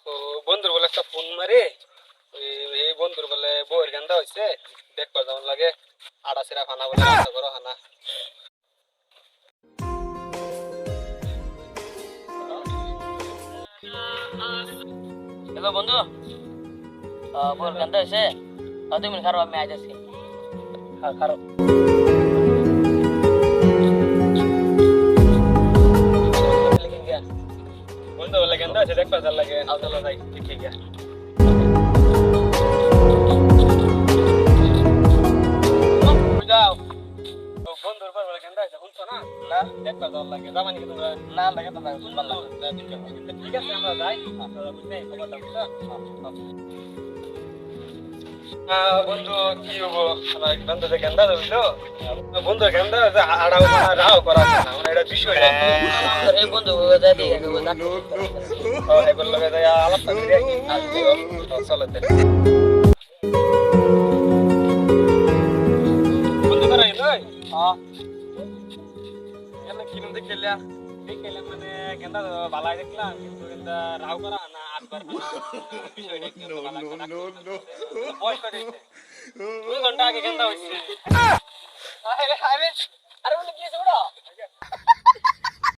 ও বন্ধুর বলে একটা ফোন মারি এই বন্ধুর বলে বউয়ের গান্দা হয়েছে দেখবার যেমন লাগে আড়া সেরা খানা বলে রাস্তা করো খানা হ্যালো বন্ধু বল গানটা হয়েছে 2 মিনিট খারাপ আমি আজ আছি খারাপ বন্ধু বলে গান্দা হয়েছে দেখবার যার লাগে আলতলা যাই ঠিক গিয়া যাও বন্ধুর পর বলে গান্দা হয়েছে শুনছো না না দেখবার যাওয়ার লাগে জামানি কি তোমরা না লাগে তোমরা শুনবার লাগে ঠিক আছে আমরা যাই বুঝতে খবরটা বুঝছো বন্ধু কি হবো আমার বন্ধু যে গেন্দা হইলো বন্ধু গেন্দা আড়াও করা রাও করা না মানে এটা বিষয় এই বন্ধু যা দিয়ে এগুলো লগে যায় আলাপ করে চলতে বন্ধু করা নয় এলা কিরম দেখলা দেখলাম মানে গেন্দা বালাই দেখলাম কিন্তু গেন্দা রাও করা না আটবার বিষয়টা কি বালাই বয়স করে 2 ঘন্টা আগে গেন্দা হইছে আরে আরে আরে বলে কি হইছে বড়